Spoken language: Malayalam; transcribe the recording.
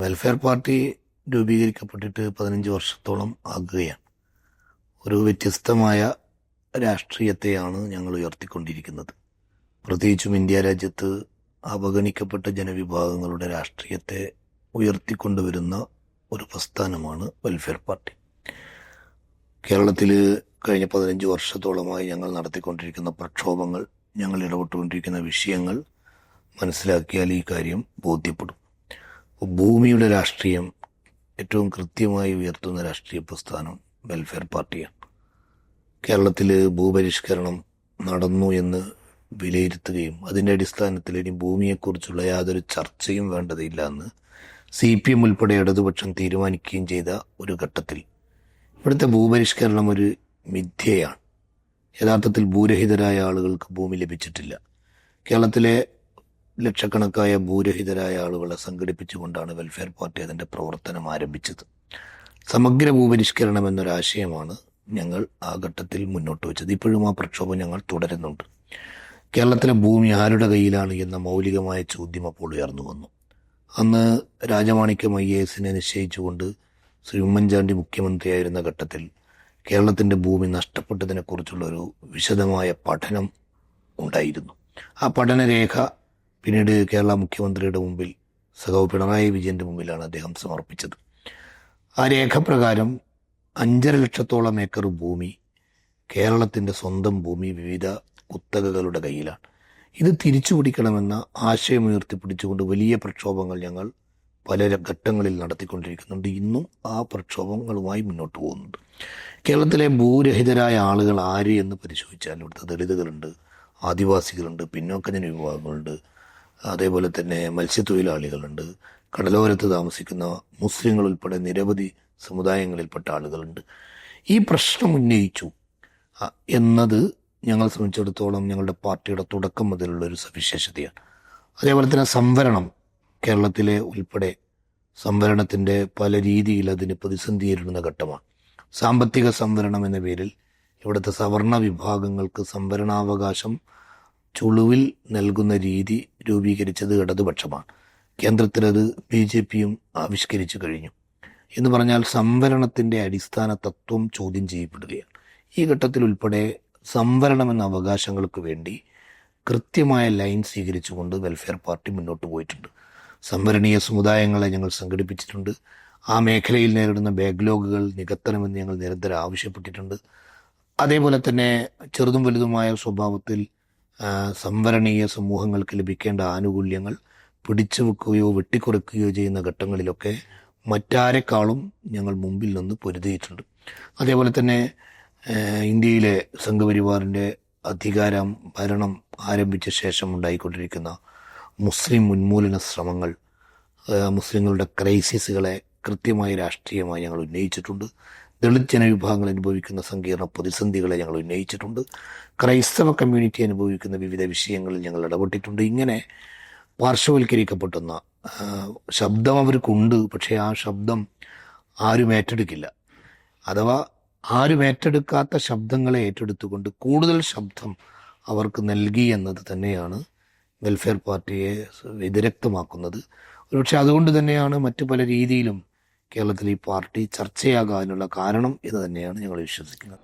വെൽഫെയർ പാർട്ടി രൂപീകരിക്കപ്പെട്ടിട്ട് 15 വർഷത്തോളം ആകുകയാണ്. ഒരു വ്യത്യസ്തമായ രാഷ്ട്രീയത്തെയാണ് ഞങ്ങൾ ഉയർത്തിക്കൊണ്ടിരിക്കുന്നത്. പ്രത്യേകിച്ചും ഇന്ത്യ രാജ്യത്ത് അവഗണിക്കപ്പെട്ട ജനവിഭാഗങ്ങളുടെ രാഷ്ട്രീയത്തെ ഉയർത്തിക്കൊണ്ടുവരുന്ന ഒരു പ്രസ്ഥാനമാണ് വെൽഫെയർ പാർട്ടി. കേരളത്തിൽ കഴിഞ്ഞ 15 വർഷത്തോളമായി ഞങ്ങൾ നടത്തിക്കൊണ്ടിരിക്കുന്ന പ്രക്ഷോഭങ്ങൾ, ഞങ്ങൾ ഇടപെട്ടുകൊണ്ടിരിക്കുന്ന വിഷയങ്ങൾ മനസ്സിലാക്കിയാൽ ഈ കാര്യം ബോധ്യപ്പെടും. ഭൂമിയുടെ രാഷ്ട്രീയം ഏറ്റവും കൃത്യമായി ഉയർത്തുന്ന രാഷ്ട്രീയ പ്രസ്ഥാനം വെൽഫെയർ പാർട്ടിയാണ്. കേരളത്തിൽ ഭൂപരിഷ്കരണം നടന്നു എന്ന് വിലയിരുത്തുകയും അതിൻ്റെ അടിസ്ഥാനത്തിൽ ഇനി ഭൂമിയെക്കുറിച്ചുള്ള യാതൊരു ചർച്ചയും വേണ്ടതില്ല എന്ന് CPM ഉൾപ്പെടെ ഇടതുപക്ഷം തീരുമാനിക്കുകയും ചെയ്ത ഒരു ഘട്ടത്തിൽ ഇവിടുത്തെ ഭൂപരിഷ്കരണം ഒരു മിഥ്യയാണ്. യഥാർത്ഥത്തിൽ ഭൂരഹിതരായ ആളുകൾക്ക് ഭൂമി ലഭിച്ചിട്ടില്ല. കേരളത്തിലെ ലക്ഷക്കണക്കായ ഭൂരഹിതരായ ആളുകളെ സംഘടിപ്പിച്ചുകൊണ്ടാണ് വെൽഫെയർ പാർട്ടി അതിൻ്റെ പ്രവർത്തനം ആരംഭിച്ചത്. സമഗ്ര ഭൂപരിഷ്കരണം എന്നൊരാശയമാണ് ഞങ്ങൾ ആ ഘട്ടത്തിൽ മുന്നോട്ട് വെച്ചത്. ഇപ്പോഴും ആ പ്രക്ഷോഭം ഞങ്ങൾ തുടരുന്നുണ്ട്. കേരളത്തിലെ ഭൂമി ആരുടെ കയ്യിലാണ് എന്ന മൗലികമായ ചോദ്യം അപ്പോൾ ഉയർന്നു വന്നു. അന്ന് രാജമാണിക്യം IAS നിശ്ചയിച്ചുകൊണ്ട് ശ്രീ ഉമ്മൻചാണ്ടി മുഖ്യമന്ത്രിയായിരുന്ന ഘട്ടത്തിൽ കേരളത്തിൻ്റെ ഭൂമി നഷ്ടപ്പെട്ടതിനെക്കുറിച്ചുള്ള ഒരു വിശദമായ പഠനം ഉണ്ടായിരുന്നു. ആ പഠനരേഖ പിന്നീട് കേരള മുഖ്യമന്ത്രിയുടെ മുമ്പിൽ, സഖാവ് പിണറായി വിജയൻ്റെ മുമ്പിലാണ് അദ്ദേഹം സമർപ്പിച്ചത്. ആ രേഖ പ്രകാരം 5.5 ലക്ഷത്തോളം ഏക്കർ ഭൂമി, കേരളത്തിൻ്റെ സ്വന്തം ഭൂമി, വിവിധ കുത്തകകളുടെ കയ്യിലാണ്. ഇത് തിരിച്ചു പിടിക്കണമെന്ന ആശയം ഉയർത്തിപ്പിടിച്ചുകൊണ്ട് വലിയ പ്രക്ഷോഭങ്ങൾ ഞങ്ങൾ പല ഘട്ടങ്ങളിൽ നടത്തിക്കൊണ്ടിരിക്കുന്നുണ്ട്. ഇന്നും ആ പ്രക്ഷോഭങ്ങളുമായി മുന്നോട്ട് പോകുന്നുണ്ട്. കേരളത്തിലെ ഭൂരഹിതരായ ആളുകൾ ആര് എന്ന് പരിശോധിച്ചാൽ ഇവിടുത്തെ ദളിതുകളുണ്ട്, ആദിവാസികളുണ്ട്, പിന്നോക്ക ജനവിഭാഗങ്ങളുണ്ട്, അതേപോലെ തന്നെ മത്സ്യത്തൊഴിലാളികളുണ്ട്, കടലോരത്ത് താമസിക്കുന്ന മുസ്ലിങ്ങൾ ഉൾപ്പെടെ നിരവധി സമുദായങ്ങളിൽപ്പെട്ട ആളുകളുണ്ട്. ഈ പ്രശ്നം ഉന്നയിച്ചു എന്നത് ഞങ്ങളെ സംബന്ധിച്ചിടത്തോളം ഞങ്ങളുടെ പാർട്ടിയുടെ തുടക്കം മുതലുള്ള ഒരു സവിശേഷതയാണ്. അതേപോലെ തന്നെ സംവരണം, കേരളത്തിലെ ഉൾപ്പെടെ സംവരണത്തിൻ്റെ പല രീതിയിൽ അതിന് പ്രതിസന്ധി നേരിടുന്ന ഘട്ടമാണ്. സാമ്പത്തിക സംവരണം എന്ന പേരിൽ ഇവിടുത്തെ സവർണ വിഭാഗങ്ങൾക്ക് സംവരണാവകാശം ചുളുവിൽ നൽകുന്ന രീതി രൂപീകരിച്ചത് ഇടതുപക്ഷമാണ്. കേന്ദ്രത്തിലത് BJPയും ആവിഷ്കരിച്ചു കഴിഞ്ഞു. എന്ന് പറഞ്ഞാൽ സംവരണത്തിൻ്റെ അടിസ്ഥാന തത്വം ചോദ്യം ചെയ്യപ്പെടുകയാണ്. ഈ ഘട്ടത്തിൽ ഉൾപ്പെടെ സംവരണം എന്ന അവകാശങ്ങൾക്ക് വേണ്ടി കൃത്യമായ ലൈൻ സ്വീകരിച്ചുകൊണ്ട് വെൽഫെയർ പാർട്ടി മുന്നോട്ട് പോയിട്ടുണ്ട്. സംവരണീയ സമുദായങ്ങളെ ഞങ്ങൾ സംഘടിപ്പിച്ചിട്ടുണ്ട്. ആ മേഖലയിൽ നേരിടുന്ന ബാക്ക്ലോഗുകൾ നികത്തണമെന്ന് ഞങ്ങൾ നിരന്തരം ആവശ്യപ്പെട്ടിട്ടുണ്ട്. അതേപോലെ തന്നെ ചെറുതും വലുതുമായ സ്വഭാവത്തിൽ സംവരണീയ സമൂഹങ്ങൾക്ക് ലഭിക്കേണ്ട ആനുകൂല്യങ്ങൾ പിടിച്ചു വെക്കുകയോ വെട്ടിക്കുറയ്ക്കുകയോ ചെയ്യുന്ന ഘട്ടങ്ങളിലൊക്കെ മറ്റാരെക്കാളും ഞങ്ങൾ മുമ്പിൽ നിന്ന് പൊരുതിയിട്ടുണ്ട്. അതേപോലെ തന്നെ ഇന്ത്യയിലെ സംഘപരിവാറിൻ്റെ ഭരണം ആരംഭിച്ച ശേഷം ഉണ്ടായിക്കൊണ്ടിരിക്കുന്ന മുസ്ലിം ഉന്മൂലന ശ്രമങ്ങൾ, മുസ്ലിങ്ങളുടെ ക്രൈസിസുകളെ കൃത്യമായി രാഷ്ട്രീയമായി ഞങ്ങൾ ഉന്നയിച്ചിട്ടുണ്ട്. ദളിത് ജനവിഭാഗങ്ങൾ അനുഭവിക്കുന്ന സങ്കീർണ പ്രതിസന്ധികളെ ഞങ്ങൾ ഉന്നയിച്ചിട്ടുണ്ട്. ക്രൈസ്തവ കമ്മ്യൂണിറ്റി അനുഭവിക്കുന്ന വിവിധ വിഷയങ്ങളിൽ ഞങ്ങൾ ഇടപെട്ടിട്ടുണ്ട്. ഇങ്ങനെ പാർശ്വവൽക്കരിക്കപ്പെടുന്ന ശബ്ദം അവർക്കുണ്ട്, പക്ഷേ ആ ശബ്ദം ആരും ഏറ്റെടുക്കില്ല. അഥവാ ആരും ഏറ്റെടുക്കാത്ത ശബ്ദങ്ങളെ ഏറ്റെടുത്തുകൊണ്ട് കൂടുതൽ ശബ്ദം അവർക്ക് നൽകി എന്നത് തന്നെയാണ് വെൽഫെയർ പാർട്ടിയെ വിദഗ്ധമാക്കുന്നത്. ഒരുപക്ഷെ അതുകൊണ്ട് തന്നെയാണ് മറ്റു പല രീതിയിലും കേരളത്തിൽ ഈ പാർട്ടി ചർച്ചയാകാനുള്ള കാരണം എന്ന് തന്നെയാണ് ഞങ്ങൾ വിശ്വസിക്കുന്നത്.